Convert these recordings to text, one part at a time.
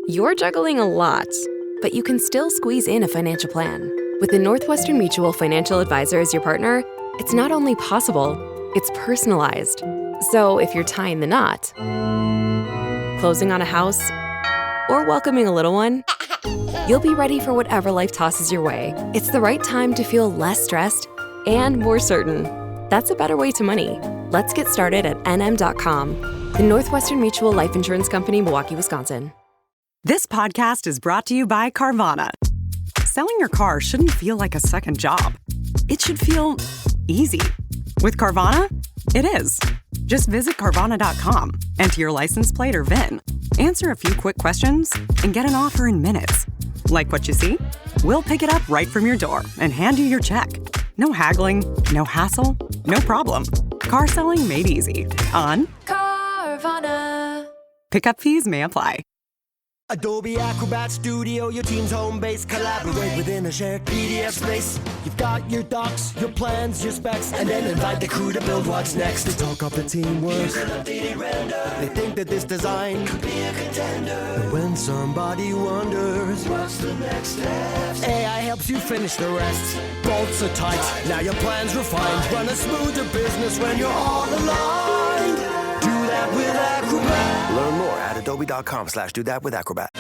You're juggling a lot, but you can still squeeze in a financial plan. With the Northwestern Mutual Financial Advisor as your partner, it's not only possible, it's personalized. So if you're tying the knot, closing on a house, or welcoming a little one, you'll be ready for whatever life tosses your way. It's the right time to feel less stressed and more certain. That's a better way to money. Let's get started at nm.com. The Northwestern Mutual Life Insurance Company, Milwaukee, Wisconsin. This podcast is brought to you by Carvana. Selling your car shouldn't feel like a second job. It should feel easy. With Carvana, it is. Just visit Carvana.com, enter your license plate or VIN, answer a few quick questions, and get an offer in minutes. Like what you see? We'll pick it up right from your door and hand you your check. No haggling, no hassle, no problem. Car selling made easy on Carvana. Pickup fees may apply. Adobe Acrobat Studio, your team's home base. Collaborate within a shared PDF space. You've got your docs, your plans, your specs, and then invite the crew to build what's next. They talk up the teamwork. Use an updated render. They think that this design could be a contender. And when somebody wonders what's the next step, AI helps you finish the rest. Bolts are tight, now your plan's refined. Run a smoother business when you're all aligned. Do that with Acrobat. Learn more at adobe.com/do-that-with-Acrobat.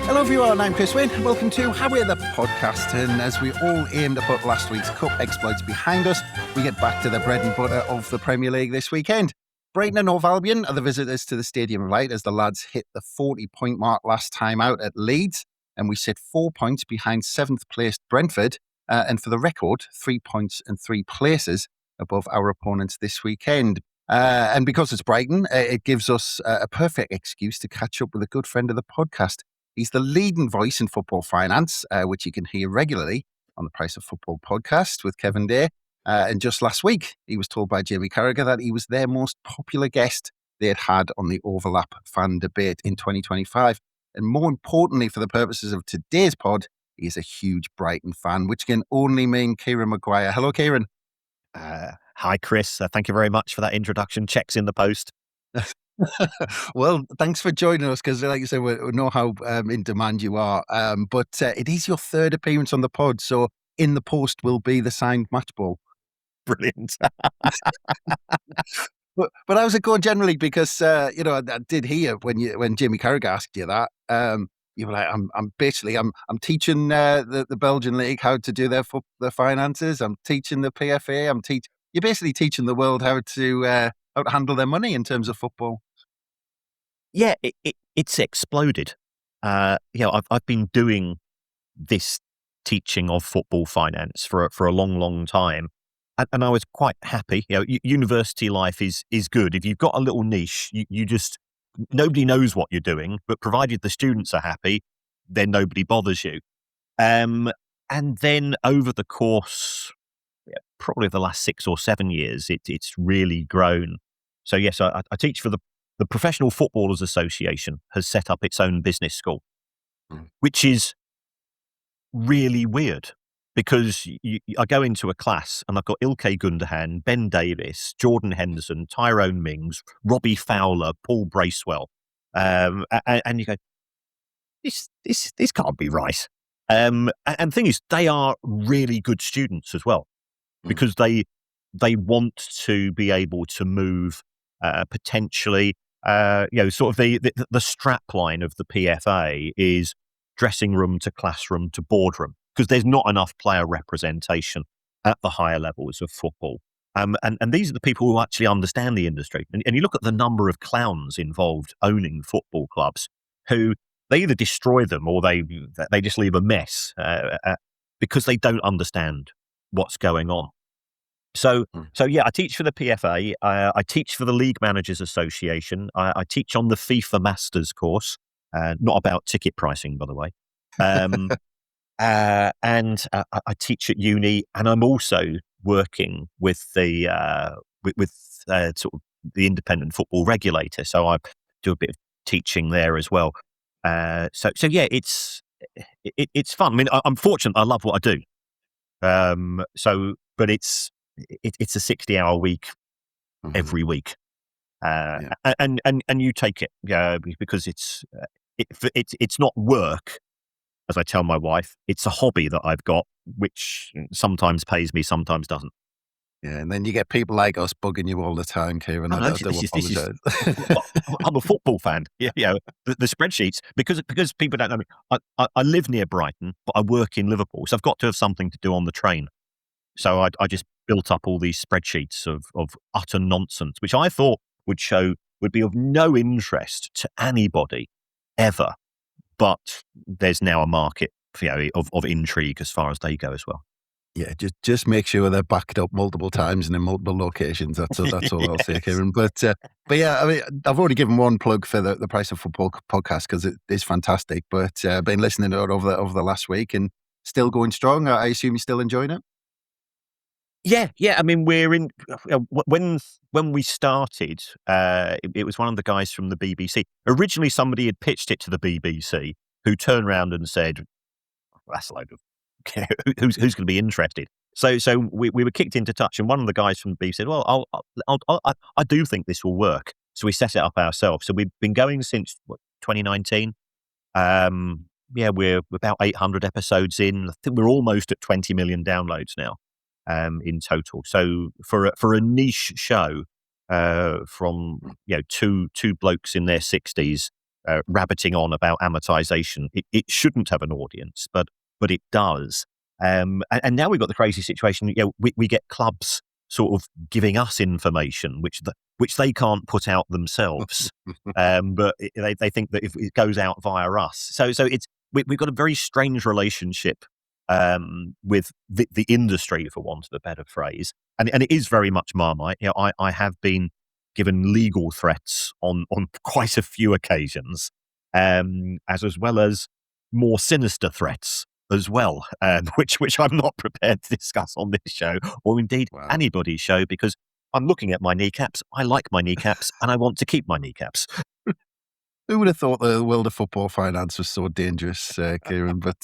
Hello everyone, I'm Chris Wynn. Welcome to How We're the Podcast. And as we all aim to put last week's Cup exploits behind us, we get back to the bread and butter of the Premier League this weekend. Brighton and Hove Albion are the visitors to the Stadium of Light as the lads hit the 40-point mark last time out at Leeds, and we sit 4 points behind 7th placed Brentford, and for the record, 3 points and 3 places above our opponents this weekend. And because it's Brighton, it gives us a perfect excuse to catch up with a good friend of the podcast. He's the leading voice in football finance, which you can hear regularly on the Price of Football podcast with Kevin Day. And just last week, he was told by Jamie Carragher that he was their most popular guest they had on the Overlap fan debate in 2025. And more importantly, for the purposes of today's pod, he is a huge Brighton fan, which can only mean Kieran Maguire. Hello, Kieran. Hi, Chris. Thank you very much for that introduction. Checks in the post. Well, thanks for joining us because, like you said, we know how in demand you are. But it is your third appearance on the pod, so in the post will be the signed match ball. Brilliant. But how's it going generally? Because I did hear when Jamie Carragher asked you that, you were like, I'm teaching the Belgian league how to do their finances. I'm teaching the PFA. You're basically teaching the world how to handle their money in terms of football. Yeah, it's exploded. I've been doing this teaching of football finance for a long, long time. And I was quite happy. University life is good. If you've got a little niche, you just, nobody knows what you're doing, but provided the students are happy, then nobody bothers you. And then over the course, probably the last 6 or 7 years, it's really grown. So yes, I teach for the Professional Footballers Association has set up its own business school, which is really weird. Because I go into a class and I've got Ilkay Gundogan, Ben Davis, Jordan Henderson, Tyrone Mings, Robbie Fowler, Paul Bracewell, and you go, this can't be right. And the thing is, they are really good students as well, because they want to be able to move potentially. Sort of the strap line of the PFA is dressing room to classroom to boardroom, because there's not enough player representation at the higher levels of football. And these are the people who actually understand the industry. And you look at the number of clowns involved owning football clubs who they either destroy them or they just leave a mess because they don't understand what's going on. So I teach for the PFA. I teach for the League Managers Association. I teach on the FIFA Masters course, not about ticket pricing, by the way. And I teach at uni, and I'm also working with the sort of the independent football regulator. So I do a bit of teaching there as well. So yeah, it's it's fun. I mean, I'm fortunate. I love what I do. But it's a 60-hour week every week, and you take it, because it's not work, as I tell my wife. It's a hobby that I've got, which sometimes pays me, sometimes doesn't. Yeah, and then you get people like us bugging you all the time, Kieran. I do apologise. I'm a football fan. The spreadsheets, because people don't know me. I live near Brighton, but I work in Liverpool, so I've got to have something to do on the train. So I just built up all these spreadsheets of utter nonsense, which I thought would be of no interest to anybody ever. But there's now a market, of intrigue as far as they go as well. Yeah, just make sure they're backed up multiple times and in multiple locations. That's all I'll say, Kieran. But yeah, I mean, I've already given one plug for the Price of Football podcast because it is fantastic. But been listening to it over the last week and still going strong. I assume you're still enjoying it. Yeah. I mean, we're in when we started. It was one of the guys from the BBC. Originally, somebody had pitched it to the BBC, who turned around and said, "That's a load of who's going to be interested." So we were kicked into touch, and one of the guys from the BBC said, "Well, I do think this will work." So we set it up ourselves. So we've been going since 2019. We're about 800 episodes in. I think we're almost at 20 million downloads now, in total. So for a niche show, from two blokes in their 60s rabbiting on about amortization, it shouldn't have an audience, but it does. And now we've got the crazy situation. We get clubs sort of giving us information which they can't put out themselves, but they think that if it goes out via us, so we've got a very strange relationship with the industry, for want of a better phrase, and it is very much Marmite. I have been given legal threats on quite a few occasions, as well as more sinister threats as well, which I'm not prepared to discuss on this show, or indeed anybody's show, because I'm looking at my kneecaps. I like my kneecaps, and I want to keep my kneecaps. Who would have thought the world of football finance was so dangerous, Kieran? But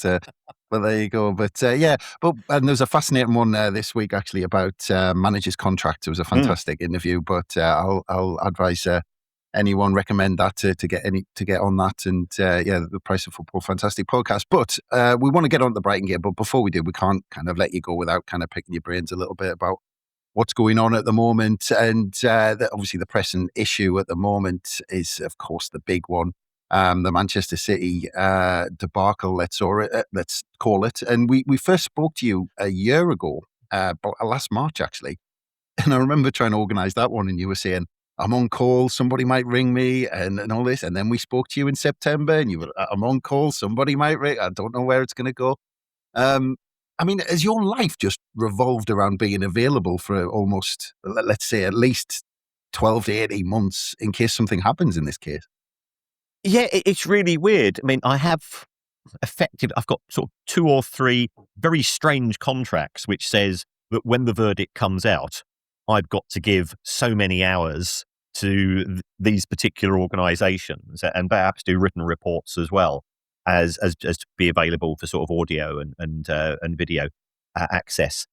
there you go. But and there's a fascinating one this week actually about managers' contracts. It was a fantastic interview, but I'll advise anyone recommend that to get on that. And the Price of Football, fantastic podcast. But we want to get on to the Brighton game. But before we do, we can't kind of let you go without kind of picking your brains a little bit about what's going on at the moment. And obviously the pressing issue at the moment is, of course, the big one, the Manchester City debacle, let's call it. And we first spoke to you a year ago, last March, actually. And I remember trying to organise that one, and you were saying, I'm on call, somebody might ring me, and all this. And then we spoke to you in September, and you were, I'm on call, somebody might ring. I don't know where it's going to go. I mean, has your life just revolved around being available for almost, let's say, at least 12 to 18 months in case something happens in this case? Yeah, it's really weird. I mean, I've got sort of 2 or 3 very strange contracts which says that when the verdict comes out, I've got to give so many hours to these particular organisations, and perhaps do written reports as well as to be available for sort of audio and video access,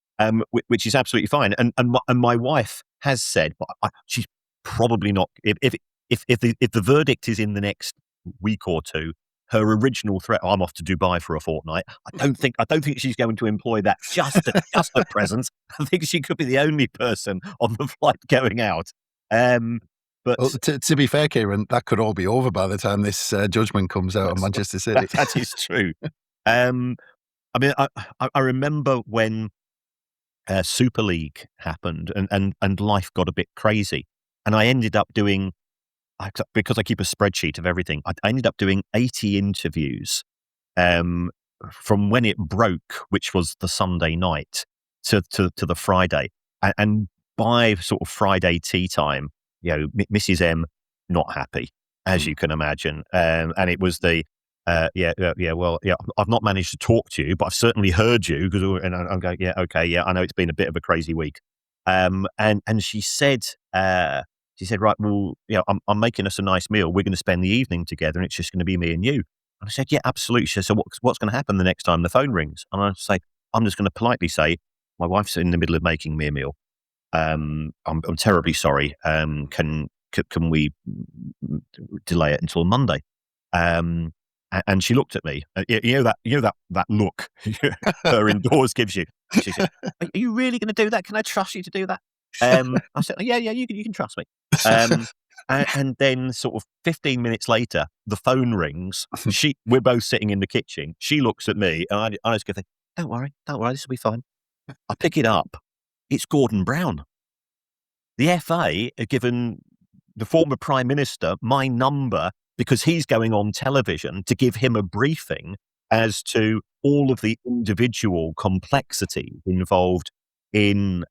which is absolutely fine. And my wife has said, but she's probably not. If the verdict is in the next week or two, her original threat, I'm off to Dubai for a fortnight. I don't think she's going to employ that just at present. I think she could be the only person on the flight going out. But to be fair, Kieran, that could all be over by the time this judgment comes out on Manchester City. That is true. I mean, I remember when Super League happened and life got a bit crazy, and I ended up doing, because I keep a spreadsheet of everything, I ended up doing 80 interviews from when it broke, which was the Sunday night, to the Friday. And by sort of Friday tea time, Mrs. M not happy, as you can imagine. And it was I've not managed to talk to you, but I've certainly heard you, and I'm going, I know it's been a bit of a crazy week. And she said, right, well, I'm making us a nice meal. We're going to spend the evening together, and it's just going to be me and you. I said, yeah, absolutely. She said, so what's going to happen the next time the phone rings? And I say, I'm just going to politely say, my wife's in the middle of making me a meal. I'm terribly sorry. Can we delay it until Monday? And she looked at me. You know that look her indoors gives you. She said, "Are you really going to do that? Can I trust you to do that?" I said, "Yeah, you can trust me." And then, sort of 15 minutes later, the phone rings. We're both sitting in the kitchen. She looks at me, and I just go, "Don't worry, this will be fine." I pick it up. It's Gordon Brown. The FA had given the former Prime Minister my number because he's going on television to give him a briefing as to all of the individual complexity involved in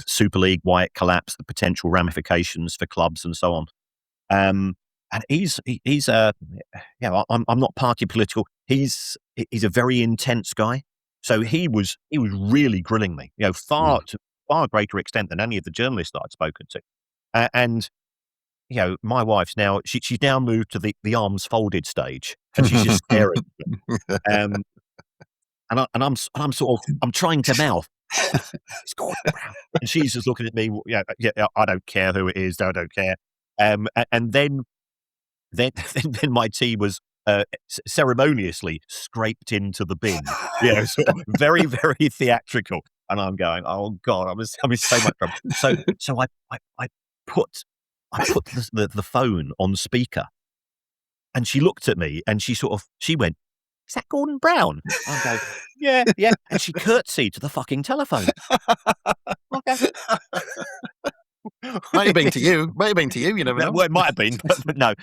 Super League, why it collapsed, the potential ramifications for clubs, and so on. And he's I'm not party political. He's a very intense guy. So he was really grilling me, to far greater extent than any of the journalists that I'd spoken to. And my wife's now she's now moved to the arms folded stage, and she's just staring. And I'm trying to mouth, it's Gordon Brown, and she's just looking at me. Yeah, I don't care who it is. I don't care. And then my tea was ceremoniously scraped into the bin. Sort of very, very theatrical. And I'm going, oh God, I'm in so much trouble. So I put the phone on speaker, and she looked at me, and she went, "Is that Gordon Brown?" I go, yeah. And she curtsied to the fucking telephone. Okay. Might have been to you. You never know. Well, it might have been, but no.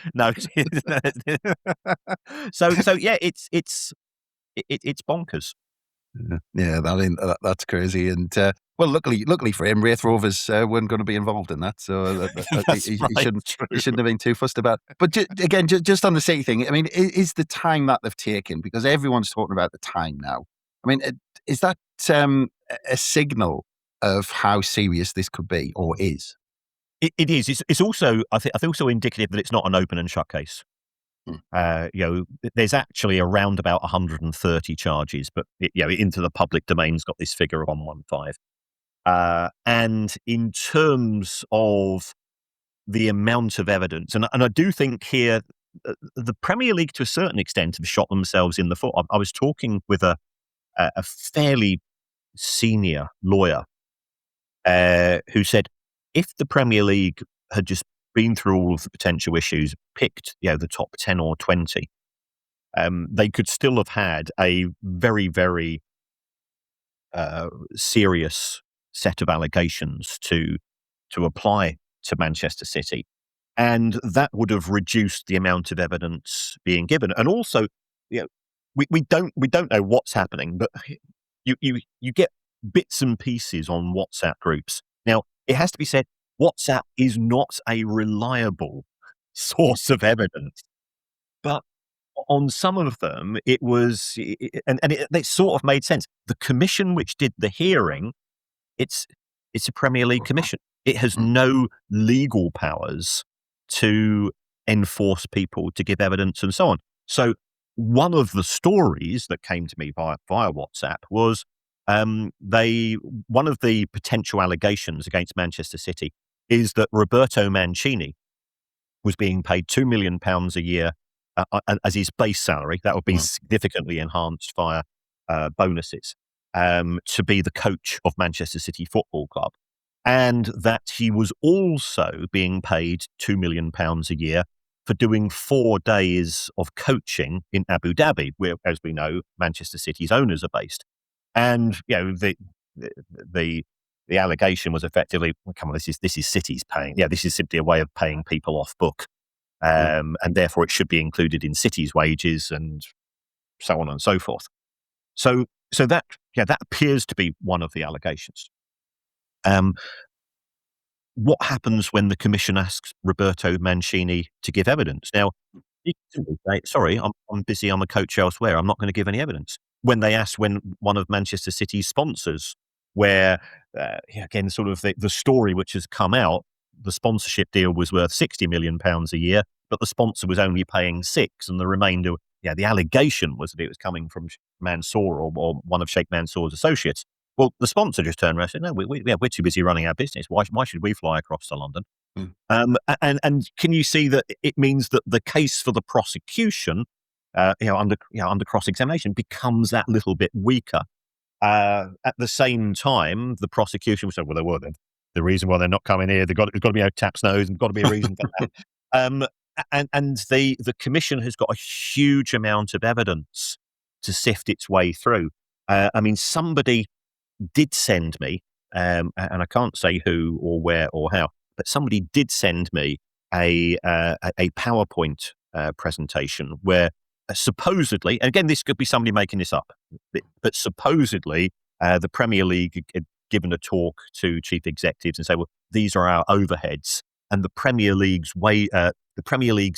So yeah, it's bonkers. Yeah, that's crazy. And well, luckily for him, Wraith Rovers weren't going to be involved in that, so he shouldn't have been too fussed about. But just on the City thing, I mean, is the time that they've taken, because everyone's talking about the time now. I mean, is that a signal of how serious this could be, or is? It is. It's also, I think also indicative that it's not an open and shut case. There's actually around about 130 charges, but into the public domain's got this figure of 115. And in terms of the amount of evidence, and I do think here the Premier League to a certain extent have shot themselves in the foot. I was talking with a fairly senior lawyer who said, if the Premier League had just been through all of the potential issues, picked the top 10 or 20, they could still have had a very, very serious set of allegations to apply to Manchester City, and that would have reduced the amount of evidence being given. And also, we don't know what's happening, but you get bits and pieces on WhatsApp groups. Now, it has to be said, WhatsApp is not a reliable source of evidence, but on some of them, it was, and it sort of made sense. The commission which did the hearing, it's a Premier League commission. It has no legal powers to enforce people to give evidence and so on. So one of the stories that came to me via WhatsApp was one of the potential allegations against Manchester City is that Roberto Mancini was being paid £2 million a year as his base salary. That would be significantly enhanced via bonuses to be the coach of Manchester City Football Club, and that he was also being paid £2 million a year for doing 4 days of coaching in Abu Dhabi, where, as we know, Manchester City's owners are based. And the allegation was effectively, well, come on, this is City's paying. Yeah, this is simply a way of paying people off book, and therefore it should be included in City's wages, and so on and so forth. So that appears to be one of the allegations. What happens when the commission asks Roberto Mancini to give evidence? Now, he can say, sorry, I'm busy, I'm a coach elsewhere, I'm not going to give any evidence. When they asked one of Manchester City's sponsors, where, again, sort of the story which has come out, the sponsorship deal was worth £60 million a year, but the sponsor was only paying 6, and the remainder, the allegation was that it was coming from Mansour or one of Sheikh Mansour's associates. Well, the sponsor just turned around and said, no, we're too busy running our business. Why should we fly across to London? And can you see that it means that the case for the prosecution, under cross-examination, becomes that little bit weaker? At the same time, the prosecution was saying, well, the reason why they're not coming here, there's got to be a tax nose, and got to be a reason for that. And the commission has got a huge amount of evidence to sift its way through. Somebody did send me, and I can't say who or where or how, but somebody did send me a PowerPoint presentation where supposedly, and again, this could be somebody making this up, but supposedly the Premier League had given a talk to chief executives and say, well, these are our overheads, and the Premier League's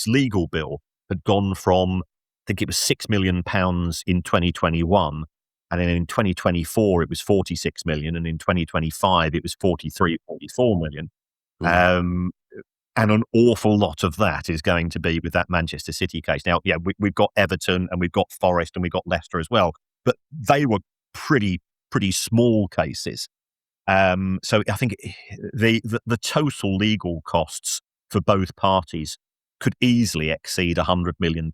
legal bill had gone from, I think it was £6 million in 2021, and then in 2024 it was 46 million, and in 2025 it was 44 million. And an awful lot of that is going to be with that Manchester City case. Now, we've got Everton and we've got Forest and we've got Leicester as well, but they were pretty small cases. So I think the total legal costs for both parties could easily exceed £100 million.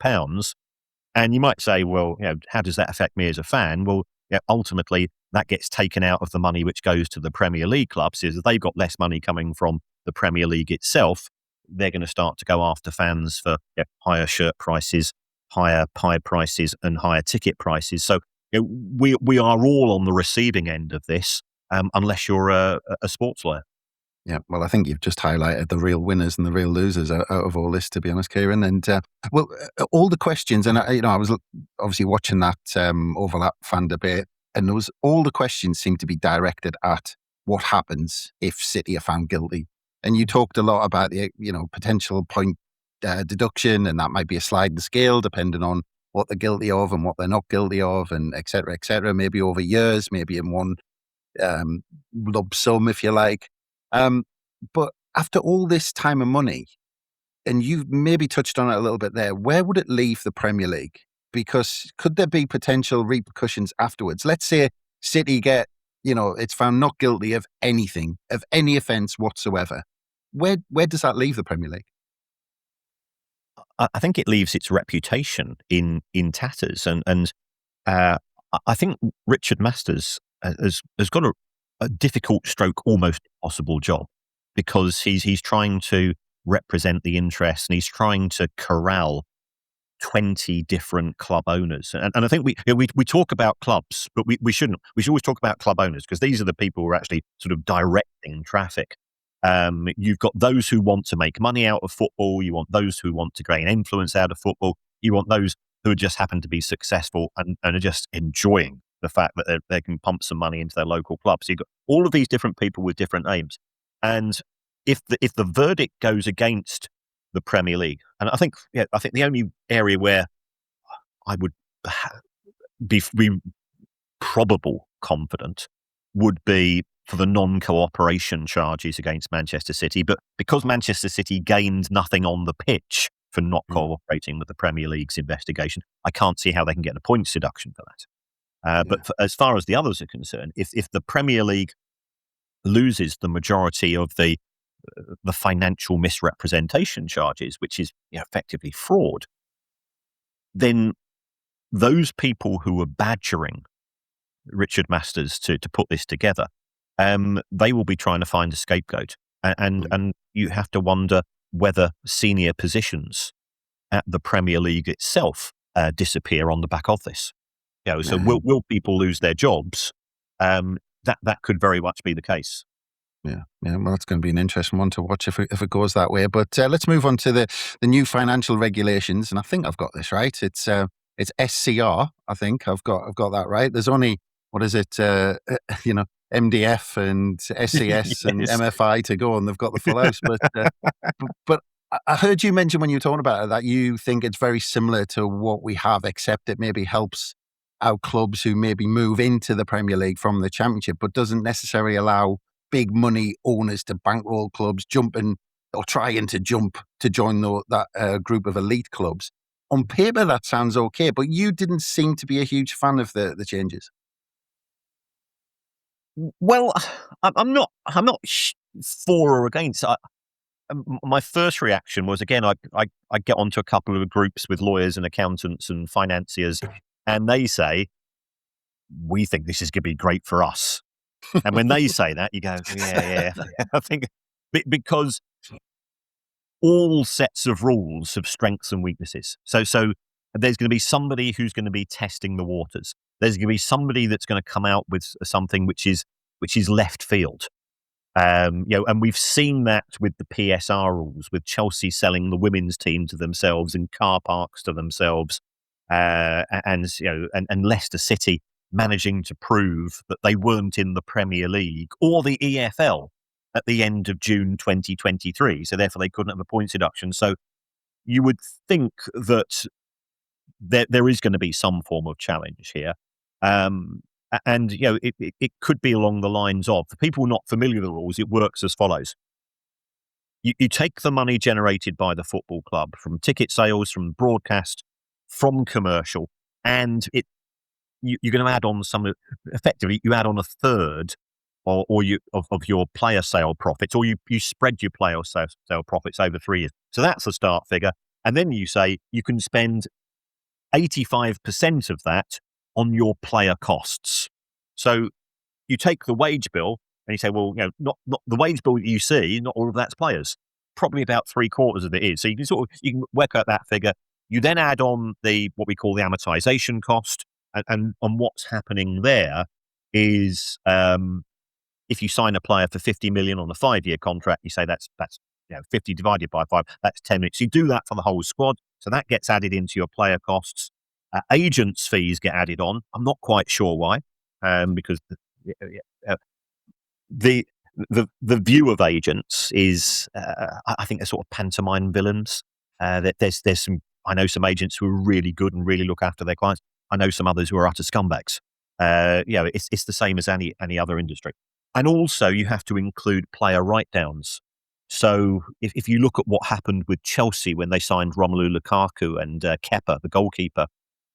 And you might say, well, how does that affect me as a fan? Well, ultimately that gets taken out of the money which goes to the Premier League clubs. Is they've got less money coming from the Premier League itself. They're going to start to go after fans for higher shirt prices, higher pie prices, and higher ticket prices. So we are all on the receiving end of this, unless you're a sports lawyer. Yeah, well, I think you've just highlighted the real winners and the real losers out of all this, to be honest, Kieran. And all the questions, and I was obviously watching that overlap fan debate, and all the questions seem to be directed at what happens if City are found guilty. And you talked a lot about the potential point deduction, and that might be a sliding scale depending on what they're guilty of and what they're not guilty of, and et cetera, maybe over years, maybe in one lump sum, if you like. But after all this time and money, and you've maybe touched on it a little bit there, where would it leave the Premier League? Because could there be potential repercussions afterwards? Let's say City get, it's found not guilty of anything, of any offence whatsoever. Where does that leave the Premier League? I think it leaves its reputation in tatters, and I think Richard Masters has got a difficult stroke, almost impossible job, because he's trying to represent the interests, and he's trying to corral 20 different club owners. And I think we talk about clubs, but we shouldn't. We should always talk about club owners, because these are the people who are actually sort of directing traffic. You've got those who want to make money out of football. You want those who want to gain influence out of football. You want those who just happen to be successful and are just enjoying the fact that they can pump some money into their local club. So you've got all of these different people with different aims. And if the verdict goes against the Premier League, and I think the only area where I would be probable confident would be for the non-cooperation charges against Manchester City. But because Manchester City gained nothing on the pitch for not cooperating with the Premier League's investigation, I can't see how they can get a points deduction for that. But as far as the others are concerned, if the Premier League loses the majority of the financial misrepresentation charges, which is effectively fraud, then those people who were badgering Richard Masters to put this together, they will be trying to find a scapegoat. And you have to wonder whether senior positions at the Premier League itself disappear on the back of this. So will people lose their jobs? That could very much be the case. Yeah. Well, it's going to be an interesting one to watch if it goes that way. But let's move on to the new financial regulations. And I think I've got this right. It's SCR. I think I've got that right. There's only, what is it? MDF and SCS yes. and MFI to go, and they've got the full house. But I heard you mention when you were talking about it that you think it's very similar to what we have, except it maybe helps our clubs who maybe move into the Premier League from the Championship, but doesn't necessarily allow big money owners to bankroll clubs, jump in or trying to jump to join that group of elite clubs. On paper, that sounds okay, but you didn't seem to be a huge fan of the changes. Well, I'm not for or against. My first reaction was, again, I get onto a couple of groups with lawyers and accountants and financiers, and they say, we think this is going to be great for us. And when they say that, you go, yeah. I think because all sets of rules have strengths and weaknesses. So there's going to be somebody who's going to be testing the waters. There's going to be somebody that's going to come out with something which is left field. And we've seen that with the PSR rules, with Chelsea selling the women's team to themselves and car parks to themselves, and Leicester City managing to prove that they weren't in the Premier League or the EFL at the end of June 2023. So therefore they couldn't have a points deduction. So you would think that there is going to be some form of challenge here. And it could be along the lines of, for people not familiar with the rules, it works as follows. You take the money generated by the football club from ticket sales, from broadcast, from commercial, and you're going to add on effectively, you add on a third of your player sale profits, or you spread your player sale profits over 3 years. So that's the start figure. And then you say you can spend 85% of that on your player costs. So you take the wage bill and you say, well, not the wage bill that you see, not all of that's players. Probably about 3/4 of it is. So you can work out that figure. You then add on what we call the amortization cost, and what's happening there is if you sign a player for 50 million on a 5-year contract, you say that's 50 divided by 5, that's 10 minutes. You do that for the whole squad, so that gets added into your player costs. Agents' fees get added on. I'm not quite sure why, because the view of agents is, I think they're sort of pantomime villains. There's some, I know some agents who are really good and really look after their clients. I know some others who are utter scumbags. It's the same as any other industry. And also you have to include player write-downs. So if you look at what happened with Chelsea when they signed Romelu Lukaku and Kepa, the goalkeeper,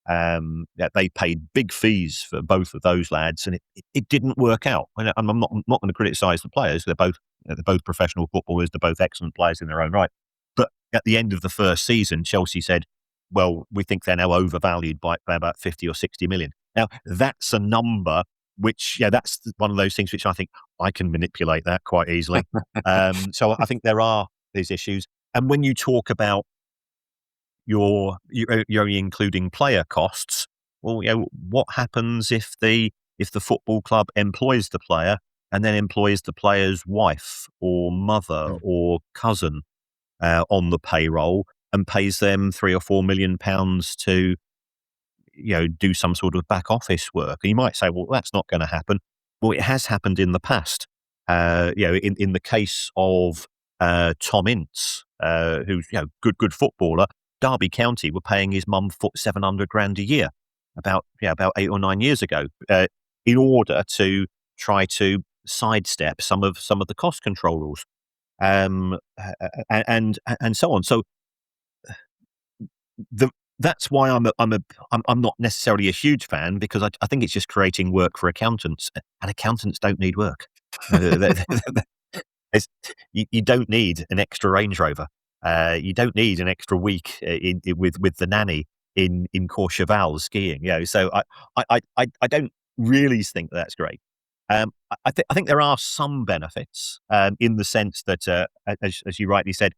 they paid big fees for both of those lads, and it didn't work out. And I'm not going to criticise the players. They're both professional footballers. They're both excellent players in their own right. But at the end of the first season, Chelsea said, well, we think they're now overvalued by about 50 or 60 million. Now, that's a number which, that's one of those things which I think I can manipulate that quite easily. So I think there are these issues. And when you talk about you're only including player costs, well, what happens if the football club employs the player and then employs the player's wife or mother or cousin on the payroll and pays them £3 or £4 million to do some sort of back office work? And you might say, well, that's not going to happen. Well, it has happened in the past. In the case of Tom Ince, who's good footballer, Derby County were paying his mum $700,000 a year about 8 or 9 years ago, in order to try to sidestep some of the cost control rules, and so on. So that's why I'm not necessarily a huge fan, because I think it's just creating work for accountants, and accountants don't need work. You don't need an extra Range Rover. You don't need an extra week with the nanny in Courchevel skiing. So I don't really think that's great. I think there are some benefits in the sense that, as you rightly said,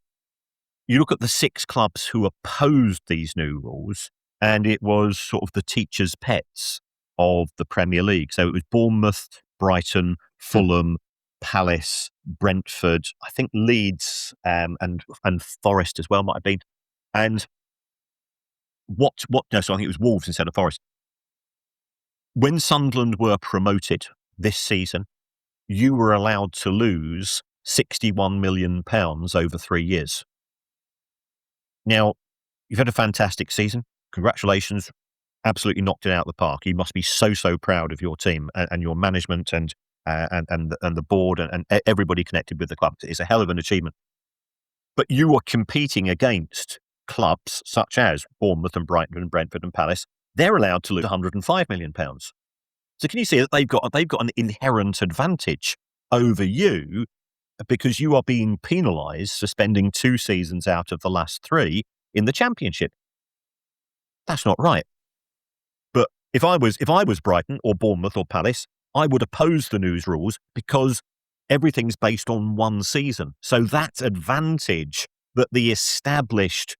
you look at the 6 clubs who opposed these new rules, and it was sort of the teachers' pets of the Premier League. So it was Bournemouth, Brighton, Fulham, Palace, Brentford, I think Leeds, and Forest as well might have been. And so I think it was Wolves instead of Forest. When Sunderland were promoted this season, you were allowed to lose £61 million over 3 years. Now, you've had a fantastic season. Congratulations. Absolutely knocked it out of the park. You must be so proud of your team and your management and the board and everybody connected with the club. It's a hell of an achievement. but you are competing against clubs such as Bournemouth and Brighton and Brentford and Palace. They're allowed to lose £105 million. So can you see that they've got an inherent advantage over you because you are being penalised for spending 2 seasons out of the last 3 in the Championship? That's not right. But if I was Brighton or Bournemouth or Palace, I would oppose the news rules because everything's based on 1 season. So that advantage that the established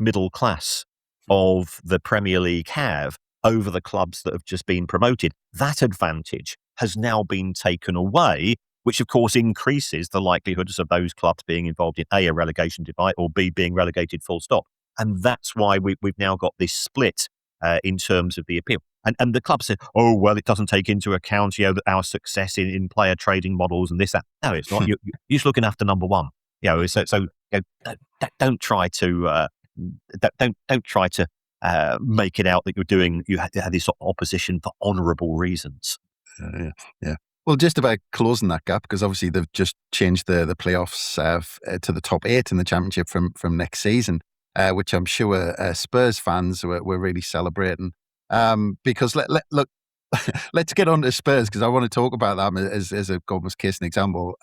middle class of the Premier League have over the clubs that have just been promoted, that advantage has now been taken away, which of course increases the likelihoods of those clubs being involved in A, a relegation fight, or B, being relegated full stop. And that's why we've now got this split in terms of the appeal. And the club said, oh, well, it doesn't take into account our success in player trading models and this, that. No, it's not. You're just looking after number one. Don't try to make it out that you have this opposition for honourable reasons. Yeah. Well, just about closing that gap, because obviously they've just changed the playoffs to the top 8 in the Championship from next season, which I'm sure Spurs fans were really celebrating. Because look, let's get on to Spurs, because I want to talk about them as a Godmas case an example.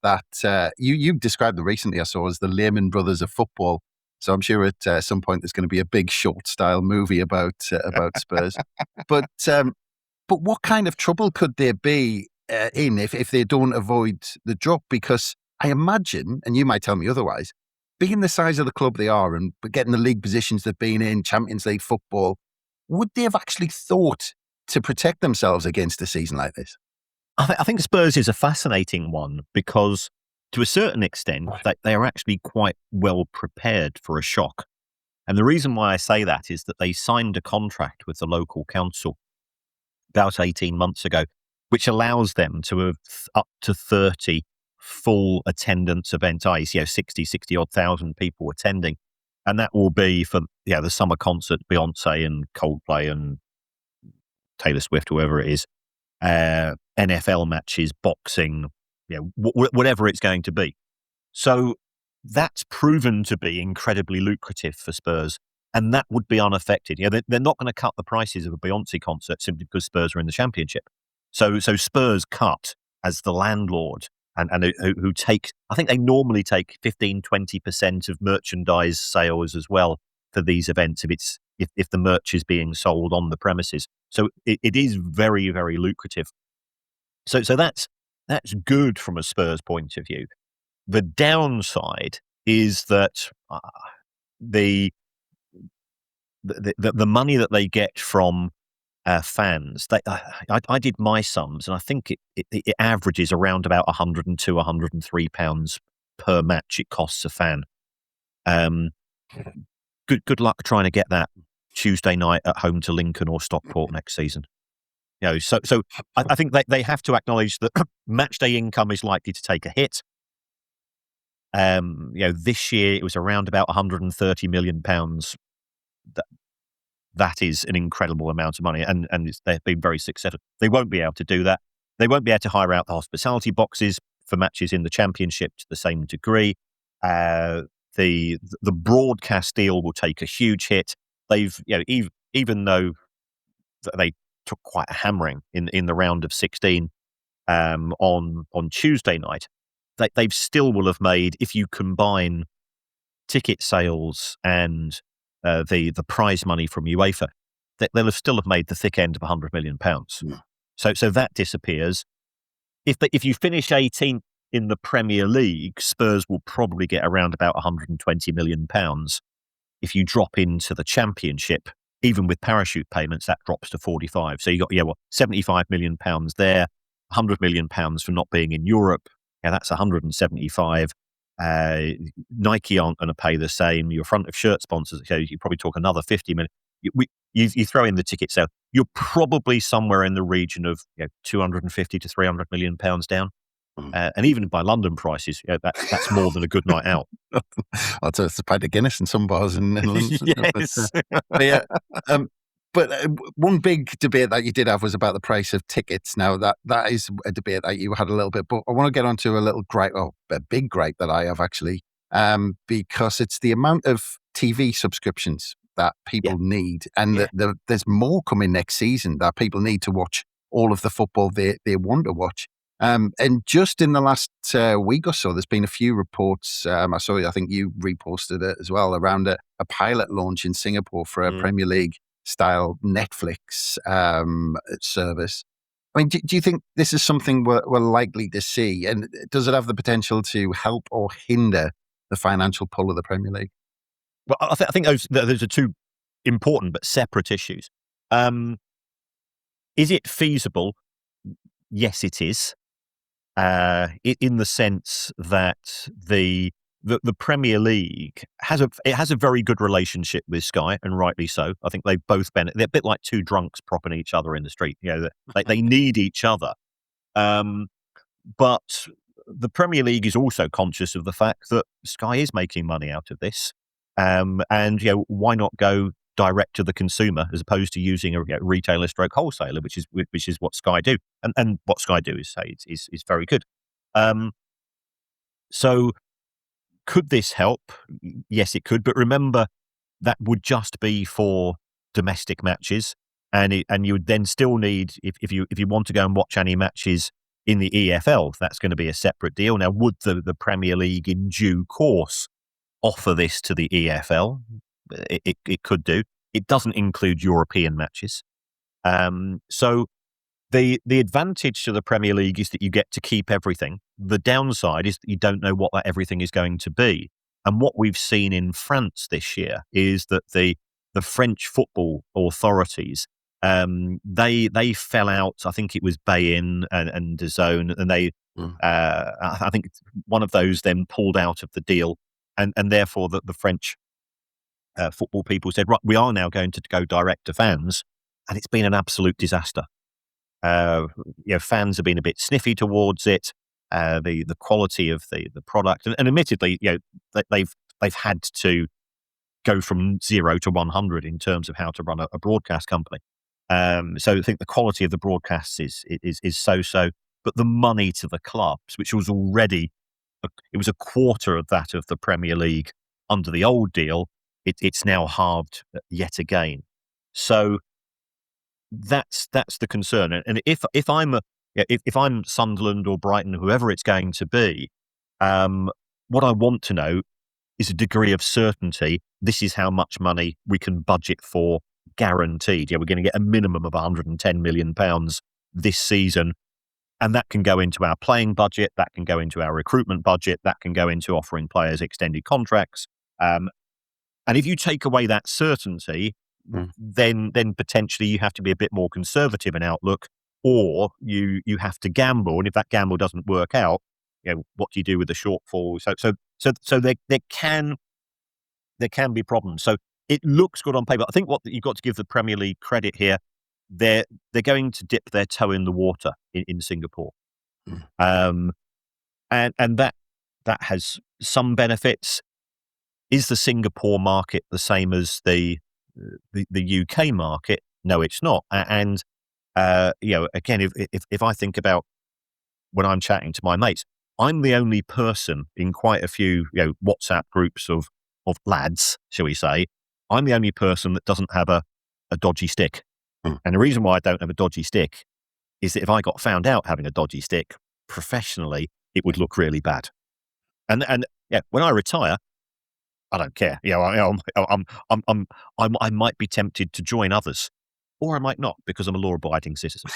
That you described them recently, I saw, as the Lehman Brothers of football. So I'm sure at some point there's going to be a big short style movie about Spurs. But what kind of trouble could there be in if they don't avoid the drop? Because I imagine, and you might tell me otherwise, being the size of the club they are and getting the league positions they've been in, Champions League football, would they have actually thought to protect themselves against a season like this? I think Spurs is a fascinating one because, to a certain extent, they are actually quite well prepared for a shock. And the reason why I say that is that they signed a contract with the local council about 18 months ago, which allows them to have up to 30 full attendance event, i.e., 60 odd thousand people attending. And that will be for the summer concert, Beyonce and Coldplay and Taylor Swift, whoever it is, NFL matches, boxing, whatever it's going to be. So that's proven to be incredibly lucrative for Spurs, and that would be unaffected. They're not going to cut the prices of a Beyonce concert simply because Spurs are in the Championship. So Spurs cut as the landlord, and who take, I think they normally take 15-20% of merchandise sales as well for these events if the merch is being sold on the premises. So it is very, very lucrative. So that's good from a Spurs point of view. The downside is that the money that they get from fans, I did my sums, and I think it averages around about £102, £103 per match it costs a fan. Good luck trying to get that Tuesday night at home to Lincoln or Stockport next season. So I think they have to acknowledge that match day income is likely to take a hit. This year it was around about £130 million. That is an incredible amount of money, and they've been very successful. They won't be able to do that. They won't be able to hire out the hospitality boxes for matches in the Championship to the same degree. The broadcast deal will take a huge hit. They've, even though they took quite a hammering in the round of 16 on Tuesday night, they still will have made, if you combine ticket sales and the prize money from UEFA, they'll still have made the thick end of £100 million. Yeah. So that disappears. If you finish 18th in the Premier League, Spurs will probably get around about £120 million. If you drop into the Championship, even with parachute payments, that drops to 45. So you got £75 million there, £100 million for not being in Europe. That's 175. Nike aren't going to pay the same. Your front of shirt sponsors, you probably talk another 50 million. You throw in the ticket sale, you're probably somewhere in the region of 250 to 300 million pounds down. And even by London prices, that's more than a good night out. It's a pint of Guinness in some bars in London. Yes. But one big debate that you did have was about the price of tickets. Now, that is a debate that you had a little bit, but I want to get onto a little gripe, a big gripe that I have actually, because it's the amount of TV subscriptions that people need, and there's more coming next season that people need to watch all of the football they want to watch. And just in the last week or so, there's been a few reports. I think you reposted it as well, around a pilot launch in Singapore for a Premier League style Netflix service. I mean, do you think this is something we're likely to see? And does it have the potential to help or hinder the financial pull of the Premier League? Well, I think those are two important but separate issues. Is it feasible? Yes, it is. In the sense that the Premier League has a very good relationship with Sky, and rightly so. I think they both benefit. They're a bit like two drunks propping each other in the street. They need each other. But the Premier League is also conscious of the fact that Sky is making money out of this, and why not go direct to the consumer as opposed to using a retailer stroke wholesaler, which is what Sky do, and what Sky do is very good. So could this help? Yes, it could. But remember, that would just be for domestic matches, and you would then still need, if you want to go and watch any matches in the EFL, that's going to be a separate deal. Now, would the Premier League in due course offer this to the EFL? It could do. It doesn't include European matches. So the advantage to the Premier League is that you get to keep everything. The downside is that you don't know what that everything is going to be. And what we've seen in France this year is that the French football authorities, they fell out. I think it was Bein and DAZN, and I think one of those then pulled out of the deal, and therefore the French football people said, right, we are now going to go direct to fans, and it's been an absolute disaster. Fans have been a bit sniffy towards it. The quality of the product, and admittedly, they've had to go from 0 to 100 in terms of how to run a broadcast company. So I think the quality of the broadcasts is so-so, but the money to the clubs, which was already it was a quarter of that of the Premier League under the old deal, it's now halved yet again. So that's the concern. And if I'm Sunderland or Brighton, whoever it's going to be, what I want to know is a degree of certainty. This is how much money we can budget for, guaranteed. We're going to get a minimum of £110 million this season. And that can go into our playing budget, that can go into our recruitment budget, that can go into offering players extended contracts. And if you take away that certainty, then potentially you have to be a bit more conservative in outlook, or you have to gamble. And if that gamble doesn't work out, what do you do with the shortfall? So there can be problems. So it looks good on paper. I think what you've got to give the Premier League credit here, they're going to dip their toe in the water in Singapore, and that has some benefits. Is the Singapore market the same as the UK market? No, it's not. And again, if I think about when I'm chatting to my mates, I'm the only person in quite a few WhatsApp groups of lads, shall we say. I'm the only person that doesn't have a dodgy stick. And the reason why I don't have a dodgy stick is that if I got found out having a dodgy stick professionally, it would look really bad. And when I retire, I don't care. I might be tempted to join others, or I might not, because I'm a law-abiding citizen.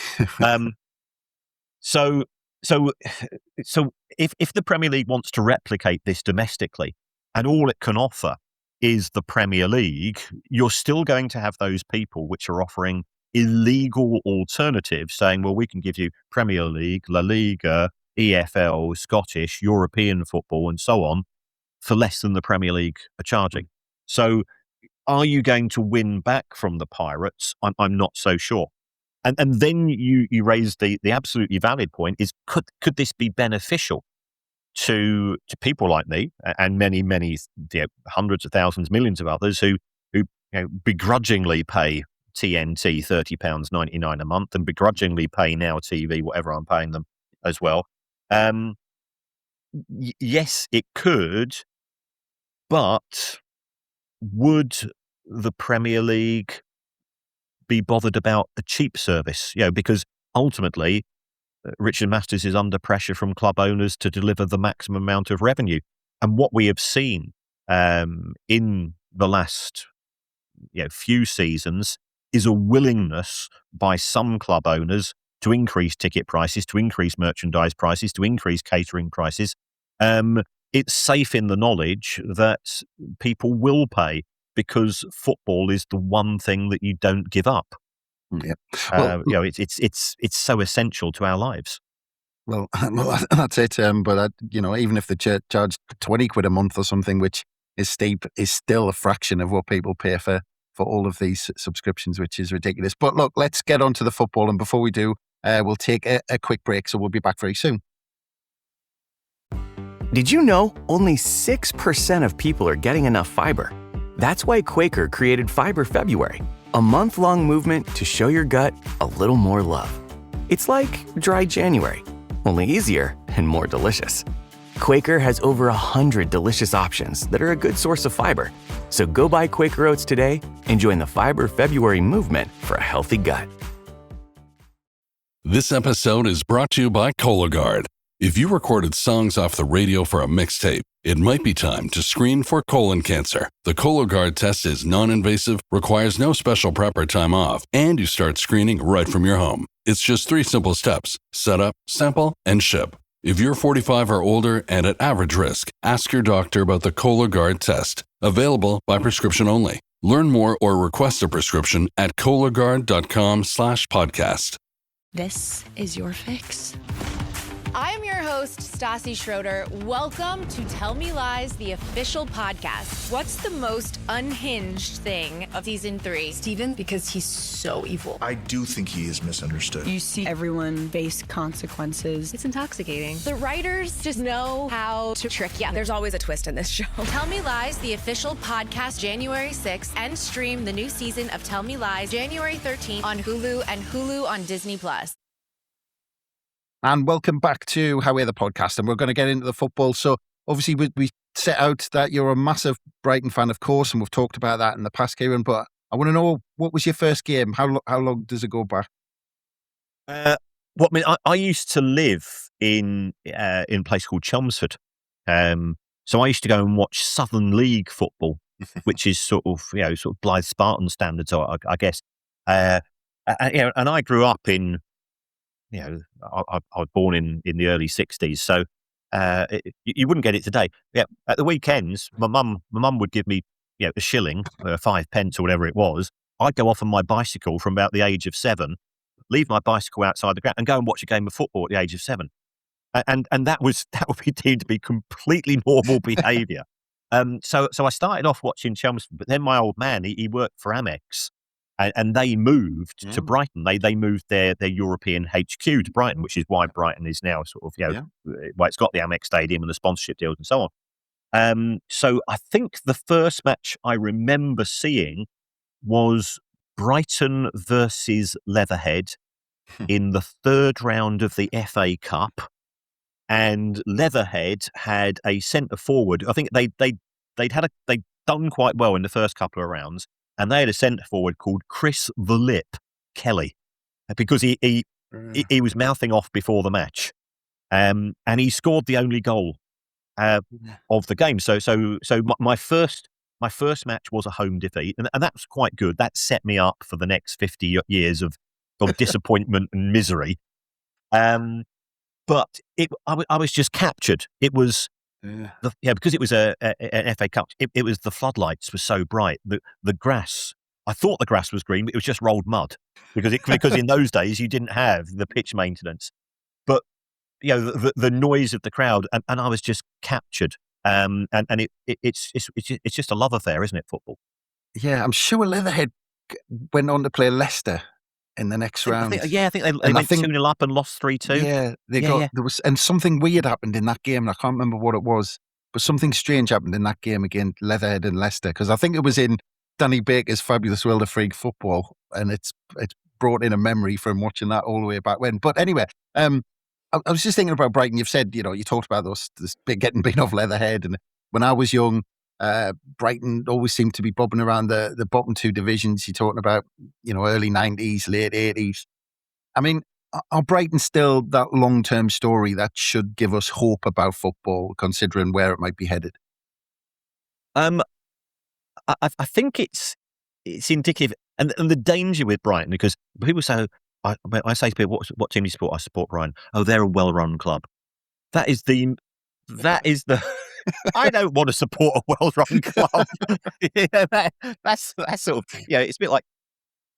So if the Premier League wants to replicate this domestically, and all it can offer is the Premier League, you're still going to have those people which are offering illegal alternatives, saying, well, we can give you Premier League, La Liga, EFL, Scottish, European football, and so on, for less than the Premier League are charging. So are you going to win back from the Pirates? I'm not so sure. And then you raise the absolutely valid point is, could this be beneficial to people like me and many hundreds of thousands, millions of others who begrudgingly pay TNT £30.99 a month and begrudgingly pay Now TV, whatever I'm paying them as well. Yes, it could, but would the Premier League be bothered about a cheap service? Because ultimately, Richard Masters is under pressure from club owners to deliver the maximum amount of revenue. And what we have seen in the last few seasons is a willingness by some club owners to increase ticket prices, to increase merchandise prices, to increase catering prices. It's safe in the knowledge that people will pay because football is the one thing that you don't give up. Yeah. Well, it's so essential to our lives. Well, that's it. But even if they charge 20 quid a month or something, which is steep, is still a fraction of what people pay for all of these subscriptions, which is ridiculous. But look, let's get on to the football. And before we do, we'll take a quick break. So we'll be back very soon. Did you know only 6% of people are getting enough fiber? That's why Quaker created Fiber February, a month-long movement to show your gut a little more love. It's like dry January, only easier and more delicious. Quaker has over 100 delicious options that are a good source of fiber. So go buy Quaker Oats today and join the Fiber February movement for a healthy gut. This episode is brought to you by Cologuard. If you recorded songs off the radio for a mixtape, it might be time to screen for colon cancer. The Cologuard test is non-invasive, requires no special prep or time off, and you start screening right from your home. It's just 3 simple steps: set up, sample, and ship. If you're 45 or older and at average risk, ask your doctor about the Cologuard test. Available by prescription only. Learn more or request a prescription at Cologuard.com/podcast. This is your fix. I am your host, Stassi Schroeder. Welcome to Tell Me Lies, the official podcast. What's the most unhinged thing of season 3? Steven, because he's so evil. I do think he is misunderstood. You see everyone face consequences. It's intoxicating. The writers just know how to trick you. There's always a twist in this show. Tell Me Lies, the official podcast, January 6th, and stream the new season of Tell Me Lies, January 13th on Hulu and Hulu on Disney+. And welcome back to How We're the Podcast. And we're going to get into the football. So obviously we set out that you're a massive Brighton fan, of course, and we've talked about that in the past, Kieran. But I want to know, what was your first game? How long does it go back? I used to live in a place called Chelmsford. So I used to go and watch Southern League football, which is sort of Blythe Spartan standards, I guess. And I grew up in, I was born in the early 60s, so you wouldn't get it today. Yeah, at the weekends, my mum would give me a shilling, 5 pence or whatever it was. I'd go off on my bicycle from about the age of 7, leave my bicycle outside the ground, and go and watch a game of football at the age of 7. And that would be deemed to be completely normal behaviour. So I started off watching Chelmsford, but then my old man, he worked for Amex. And they moved to Brighton. They moved their European HQ to Brighton, which is why Brighton is now sort of, why it's got the Amex Stadium and the sponsorship deals and so on. So I think the first match I remember seeing was Brighton versus Leatherhead in the 3rd round of the FA Cup. And Leatherhead had a centre forward. I think they'd done quite well in the first couple of rounds. And they had a centre forward called Chris the Lip Kelly, because he was mouthing off before the match, and he scored the only goal of the game. So my first match was a home defeat, and that was quite good. That set me up for the next 50 years of disappointment and misery. But I was just captured. It was. Because it was an FA Cup, it was the floodlights were so bright. The grass, I thought the grass was green, but it was just rolled mud because in those days you didn't have the pitch maintenance. But the noise of the crowd, and I was just captured. And it's just a love affair, isn't it? Football. Yeah, I'm sure Leatherhead went on to play Leicester in the next round. I think they went 2-0 up and lost 3-2. Yeah, there was, and something weird happened in that game. And I can't remember what it was, but something strange happened in that game against Leatherhead and Leicester, because I think it was in Danny Baker's fabulous World of Freak football. and it's brought in a memory from watching that all the way back when. But anyway, I was just thinking about Brighton. You've said, you talked about this getting beaten off Leatherhead, and when I was young, Brighton always seemed to be bobbing around the bottom two divisions. You're talking about, early 90s, late 80s. I mean, are Brighton still that long-term story that should give us hope about football, considering where it might be headed? I think it's indicative, and the danger with Brighton, because people say, I say to people, what team do you support? I support Brighton. Oh, they're a well-run club. That is the I don't want to support a well-run club. That's sort of, it's a bit like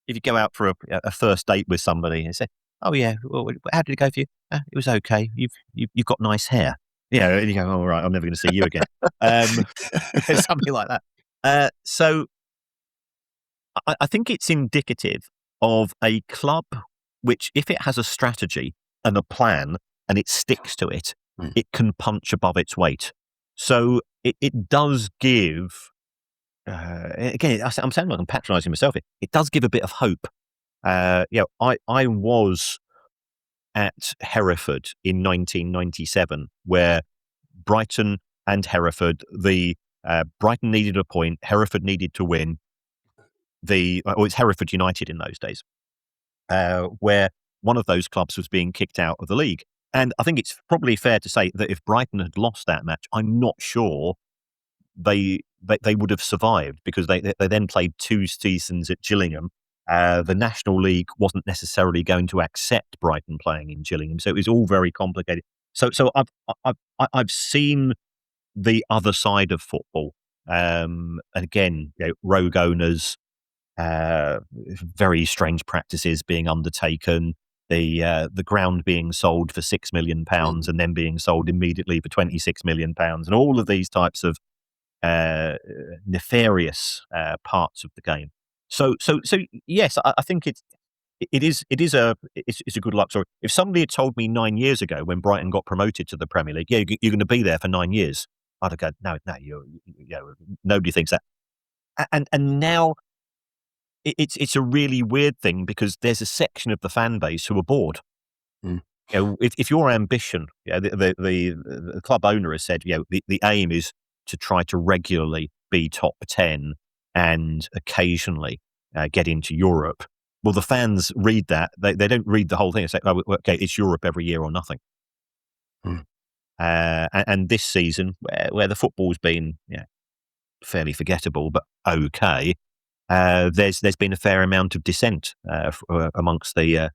if you go out for a first date with somebody and say, oh yeah, well, how did it go for you? It was okay. You've got nice hair. And you go, all right, I'm never going to see you again. Something like that. So I think it's indicative of a club which, if it has a strategy and a plan and it sticks to it, it can punch above its weight. So it does give, again, I'm sounding like I'm patronising myself here. It does give a bit of hope. I was at Hereford in 1997, where Brighton and Hereford, Brighton needed a point, Hereford needed to win. It's Hereford United in those days, where one of those clubs was being kicked out of the league. And I think it's probably fair to say that if Brighton had lost that match, I'm not sure they would have survived, because they then played 2 seasons at Gillingham. The National League wasn't necessarily going to accept Brighton playing in Gillingham, so it was all very complicated. So I've seen the other side of football, and again, rogue owners, very strange practices being undertaken, the ground being sold for £6 million and then being sold immediately for £26 million, and all of these types of nefarious parts of the game. So yes, I think it is a good luck story. If somebody had told me 9 years ago, when Brighton got promoted to the Premier League, you're going to be there for 9 years, I'd have gone, no, nobody thinks that. And now it's a really weird thing, because there's a section of the fan base who are bored. If your ambition, the club owner has said, the aim is to try to regularly be top 10 and occasionally get into Europe. Well, the fans read that. They don't read the whole thing. They say, oh, okay, it's Europe every year or nothing. And this season, where the football's been fairly forgettable, but okay, there's been a fair amount of dissent amongst a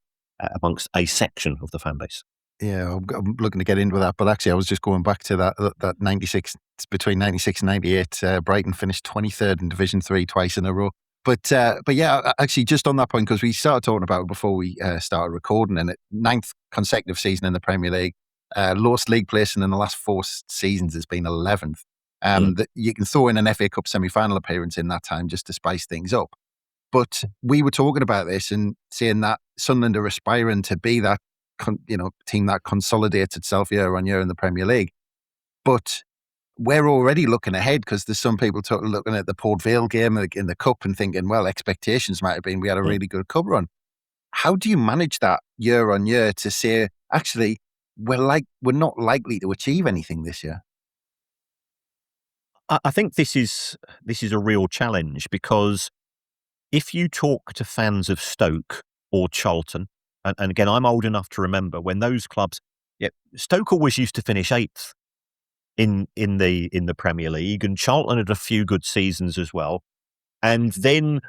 section of the fan base. Yeah, I'm looking to get into that, but actually I was just going back to that 96, between 96 and 98, Brighton finished 23rd in Division 3 twice in a row. But yeah, actually just on that point, because we started talking about it before we started recording, and 9th consecutive season in the Premier League, lowest league placing in the last 4 seasons has been 11th. You can throw in an FA Cup semi-final appearance in that time just to spice things up. But we were talking about this and saying that Sunderland are aspiring to be that team that consolidates itself year on year in the Premier League. But we're already looking ahead, because there's some people looking at the Port Vale game in the Cup and thinking, well, expectations might have been we had a really good Cup run. How do you manage that year on year to say, actually, we're not likely to achieve anything this year? I think this is a real challenge, because if you talk to fans of Stoke or Charlton, and again, I'm old enough to remember when those clubs, Stoke always used to finish 8th in the Premier League, and Charlton had a few good seasons as well. And then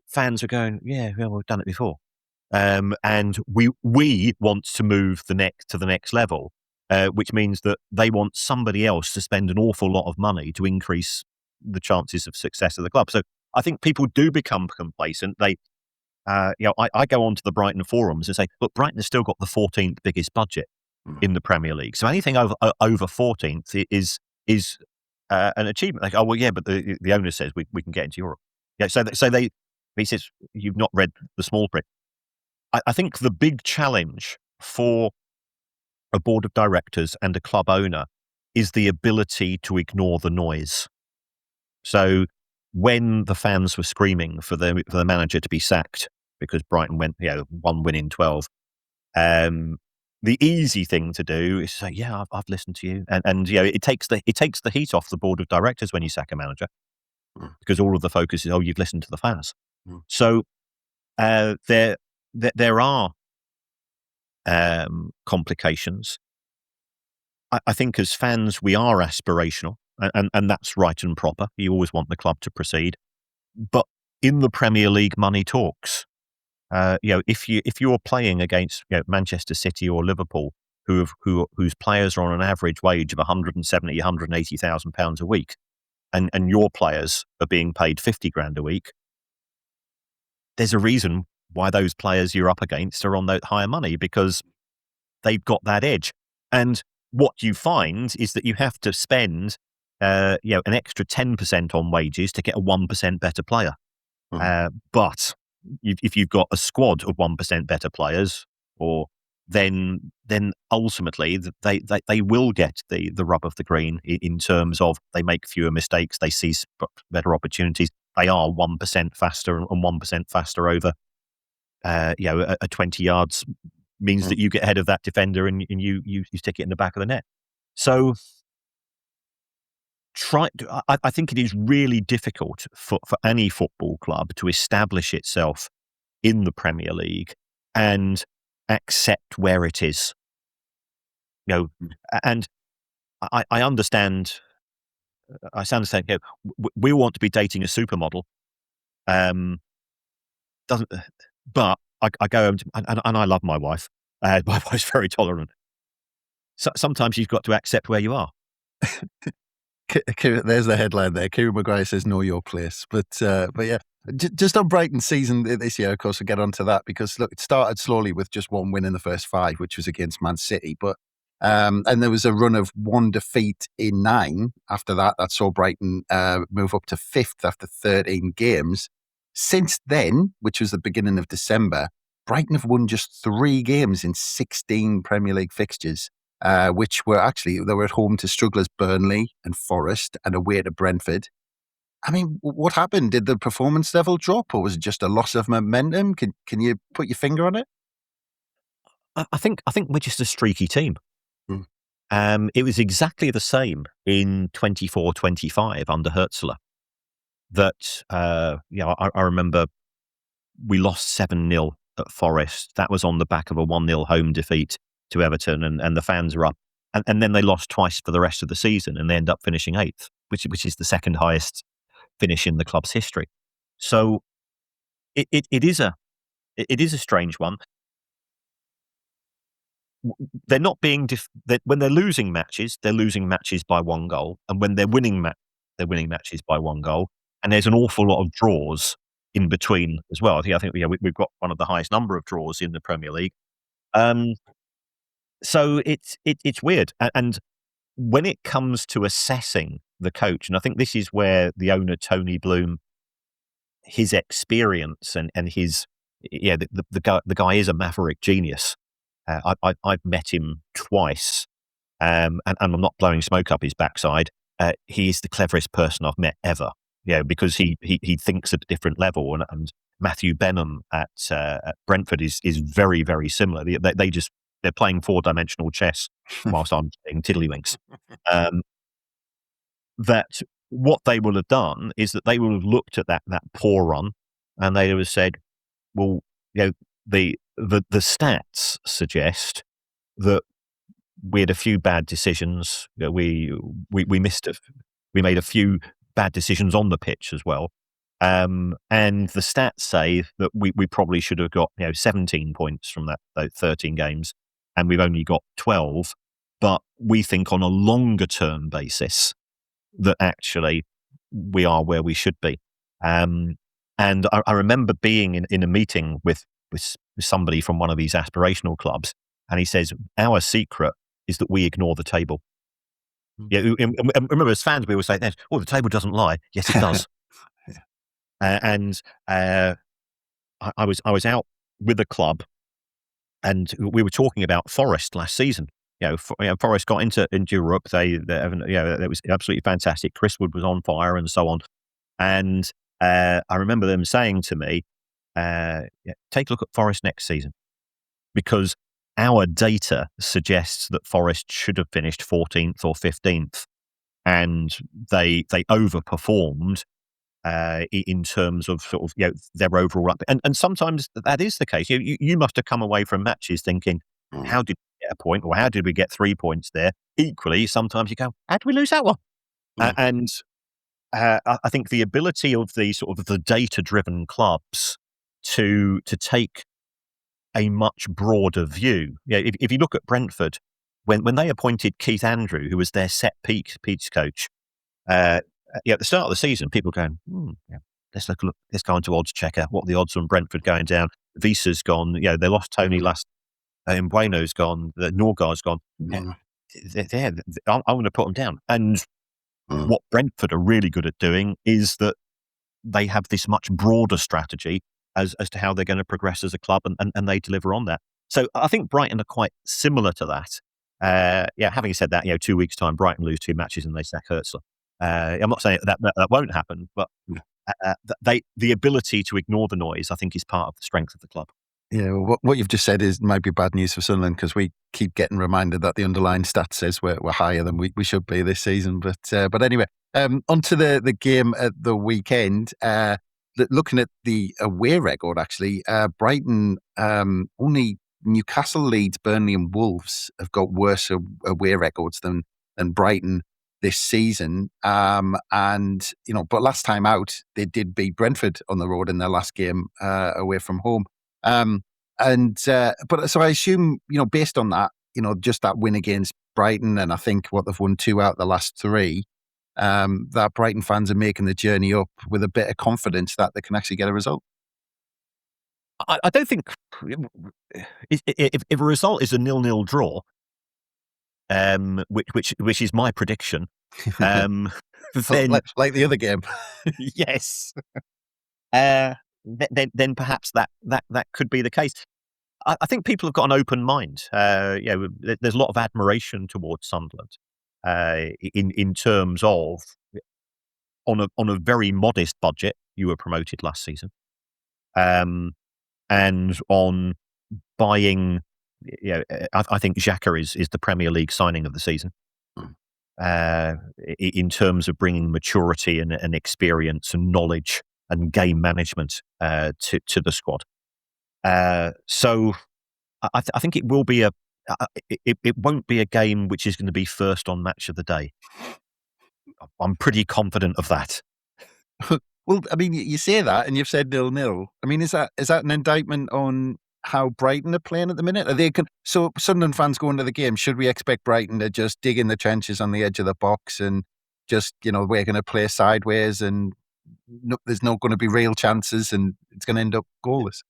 fans are going, we've done it before, and we want to move to the next level, which means that they want somebody else to spend an awful lot of money to increase the chances of success of the club. So I think people do become complacent. I go onto the Brighton forums and say, look, Brighton has still got the 14th biggest budget in the Premier League. So anything over 14th is an achievement. Like, oh, well, yeah, but the owner says we can get into Europe. Yeah, so he says, you've not read the small print. I think the big challenge for a board of directors and a club owner is the ability to ignore the noise. So when the fans were screaming for the manager to be sacked because Brighton went, one win in 12. The easy thing to do is say, yeah, I've listened to you. And it takes the heat off the board of directors when you sack a manager, because all of the focus is, you've listened to the fans. So there are complications. I think as fans, we are aspirational, and that's right and proper. You always want the club to proceed. But in the Premier League, money talks. If you're playing against Manchester City or Liverpool, whose players are on an average wage of 170,000, 180,000 pounds a week, and your players are being paid 50 grand a week, there's a reason why those players you're up against are on that higher money, because they've got that edge. And what you find is that you have to spend an extra 10% on wages to get a 1% better player. But if you've got a squad of 1% better players, then ultimately they will get the rub of the green in terms of they make fewer mistakes, they see better opportunities, they are 1% faster, and 1% faster over a 20 yards means that you get ahead of that defender and you stick it in the back of the net. So I think it is really difficult for any football club to establish itself in the Premier League and accept where it is. And I understand. I understand. We want to be dating a supermodel. But I go home and I love my wife. My wife's very tolerant. So sometimes you've got to accept where you are. There's the headline there. Kieran Maguire says, "Know your place." But yeah, just on Brighton's season this year, of course, we'll get onto that, because look, it started slowly with just one win in the first 5, which was against Man City. But and there was a run of 1 defeat in 9 after that. That saw Brighton move up to 5th after 13 games. Since then, which was the beginning of December, Brighton have won just 3 games in 16 Premier League fixtures. Which were actually, they were at home to strugglers Burnley and Forest and away to Brentford. I mean, what happened? Did the performance level drop, or was it just a loss of momentum? Can you put your finger on it? I think we're just a streaky team. It was exactly the same in 24-25 under Hertzler. That I remember we lost 7-0 at Forest. That was on the back of a 1-0 home defeat to Everton, and the fans are up, and then they lost twice for the rest of the season, and they end up finishing 8th, which is the second highest finish in the club's history. So it is a strange one. They're not being when they're losing matches by 1 goal, and when they're winning matches by 1 goal, and there's an awful lot of draws in between as well. I think we've got one of the highest number of draws in the Premier League. So it's weird. And when it comes to assessing the coach, and I think this is where the owner, Tony Bloom, his experience and his, the guy is a maverick genius. I've met him twice, and I'm not blowing smoke up his backside. He is the cleverest person I've met ever, because he thinks at a different level. And Matthew Benham at Brentford is very, very similar. They're playing 4-dimensional chess whilst I'm playing tiddlywinks. That what they will have done is that they will have looked at that poor run, and they would have said, well, the stats suggest that we had a few bad decisions. We made a few bad decisions on the pitch as well. And the stats say that we probably should have got 17 points from those 13 games, and we've only got 12. But we think on a longer term basis that actually we are where we should be. And I remember being in a meeting with somebody from one of these aspirational clubs, and he says, our secret is that we ignore the table. Yeah, remember, as fans, we always say, "Oh, the table doesn't lie." Yes, it does. And I was out with a club, and we were talking about Forest last season. Forest got into Europe. It was absolutely fantastic. Chris Wood was on fire, and so on. And I remember them saying to me, take a look at Forest next season, because our data suggests that Forest should have finished 14th or 15th, and they overperformed in terms of sort of their overall up. And sometimes that is the case. You must have come away from matches thinking, how did we get a point, or how did we get 3 points there? Equally, sometimes you go, how did we lose that one? And I think the ability of the sort of the data-driven clubs to take a much broader view. If you look at Brentford, when they appointed Keith Andrew, who was their set piece coach, at the start of the season, people going, let's look, let's go into odds checker. What are the odds on Brentford going down? Visa's gone. They lost Tony last. Mbueno's gone. Norgard's gone. I'm going to put them down. And what Brentford are really good at doing is that they have this much broader strategy as to how they're going to progress as a club, and they deliver on that. So I think Brighton are quite similar to that. Having said that, 2 weeks' time, Brighton lose 2 matches and they sack Hertzler. I'm not saying that won't happen, but the ability to ignore the noise, I think, is part of the strength of the club. Yeah, well, what you've just said might be bad news for Sunderland, because we keep getting reminded that the underlying stat says we're higher than we should be this season. But anyway, onto the game at the weekend. Looking at the away record, actually, Brighton, only Newcastle, Leeds, Burnley and Wolves have got worse away records than Brighton this season. But last time out, they did beat Brentford on the road in their last game away from home. But so I assume, based on that, just that win against Brighton, and I think they've won 2 out of the last 3, that Brighton fans are making the journey up with a bit of confidence that they can actually get a result. I don't think if a result is a 0-0 draw, which is my prediction, then like the other game, yes, then perhaps that could be the case. I think people have got an open mind. There's a lot of admiration towards Sunderland in terms of on a very modest budget. You were promoted last season, and on buying. I think Xhaka is the Premier League signing of the season. In terms of bringing maturity and experience and knowledge and game management to the squad. So I think it will be it won't be a game which is going to be first on match of the day. I'm pretty confident of that. Well, I mean, you say that, and you've said 0-0. I mean, is that an indictment on how Brighton are playing at the minute? So Sunderland fans going to the game, should we expect Brighton to just dig in the trenches on the edge of the box and just, we're going to play sideways and there's not going to be real chances and it's going to end up goalless?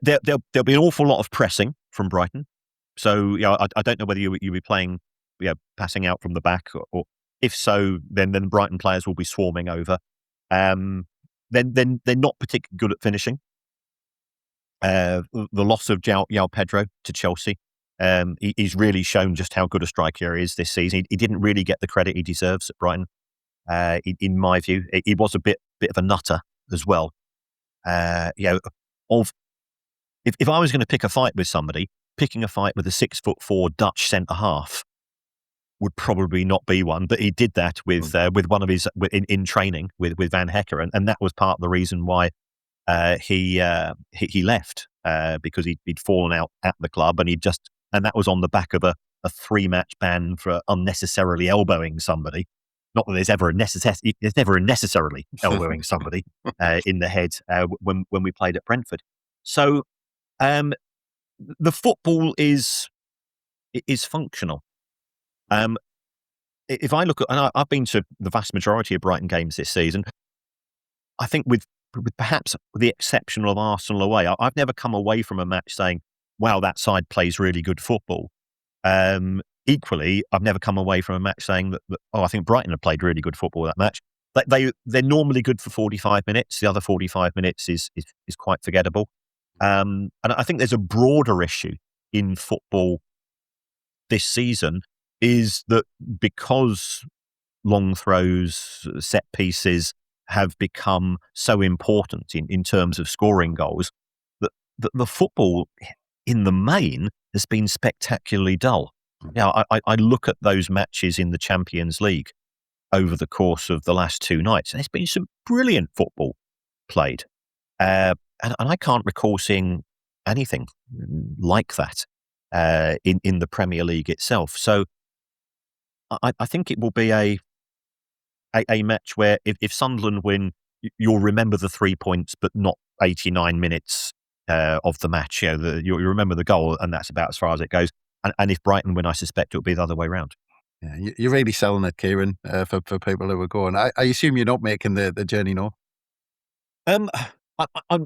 There'll be an awful lot of pressing from Brighton. So, I don't know whether you'll be playing, passing out from the back, or if so, then Brighton players will be swarming over. Then they're not particularly good at finishing. The loss of João Pedro to Chelsea, he's really shown just how good a striker he is this season. He didn't really get the credit he deserves at Brighton, in my view. He was a bit of a nutter as well. If I was going to pick a fight with somebody, picking a fight with a 6'4" Dutch centre half would probably not be one. But he did that with one of his in training with Van Hecker, and that was part of the reason why he left, because he'd fallen out at the club, and that was on the back of a 3-match ban for unnecessarily elbowing somebody. Not that there's never necessarily elbowing somebody in the head when we played at Brentford. So the football is functional. If I look at, and I've been to the vast majority of Brighton games this season, I think with perhaps the exception of Arsenal away, I've never come away from a match saying, wow, that side plays really good football. Equally, I've never come away from a match saying that I think Brighton have played really good football that match. They're normally good for 45 minutes. The other 45 minutes is quite forgettable. And I think there's a broader issue in football this season, is that because long throws, set pieces have become so important in terms of scoring goals, the football in the main has been spectacularly dull. I look at those matches in the Champions League over the course of the last two nights, and there's been some brilliant football played. And I can't recall seeing anything like that in the Premier League itself. So I think it will be a match where if Sunderland win, you'll remember the 3 points, but not 89 minutes of the match. You remember the goal, and that's about as far as it goes. And if Brighton win, I suspect it'll be the other way around. Yeah, you're really selling it, Kieran, for people who are going. I assume you're not making the journey, no? I'm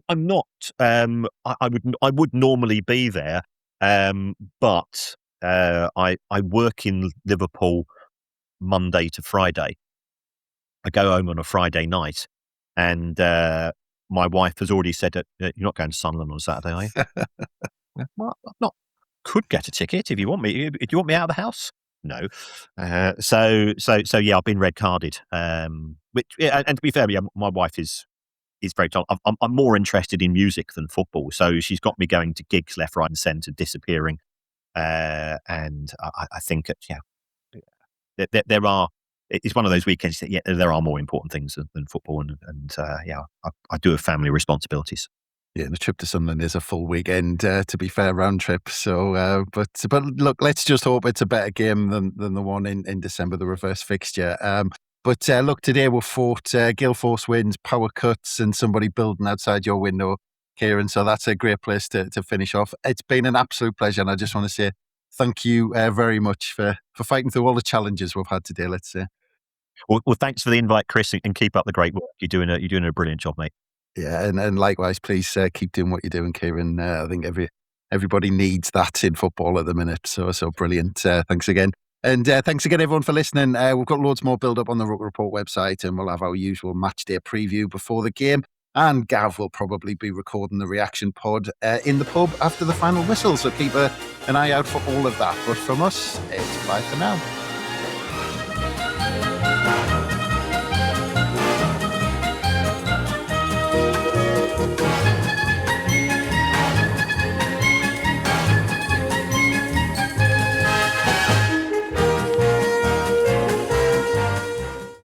not. I would normally be there, but I work in Liverpool Monday to Friday. I go home on a Friday night, and my wife has already said that you're not going to Sunderland on Saturday, are you? Well, I'm not. Could get a ticket if you want me. Do you want me out of the house? No. So yeah, I've been red carded. Which, yeah, and to be fair, yeah, my wife is very tough. I'm more interested in music than football, so she's got me going to gigs left, right, and centre, disappearing. And I think there are. It's one of those weekends that there are more important things than football, and I do have family responsibilities. Yeah, the trip to Sunderland is a full weekend, to be fair, round trip. So, but look, let's just hope it's a better game than the one in December, the reverse fixture. But look, today we're fought Guildford winds, power cuts, and somebody building outside your window, Kieran. So that's a great place to finish off. It's been an absolute pleasure, and I just want to say thank you very much for fighting through all the challenges we've had today, let's say. Well, thanks for the invite, Chris, and keep up the great work. You're doing a brilliant job, mate. Yeah, and likewise, please keep doing what you're doing, Kieran. I think everybody needs that in football at the minute. So brilliant. Thanks again. And thanks again, everyone, for listening. We've got loads more build-up on the Ruck Report website, and we'll have our usual match day preview before the game. And Gav will probably be recording the reaction pod in the pub after the final whistle. So keep an eye out for all of that. But from us, it's bye for now.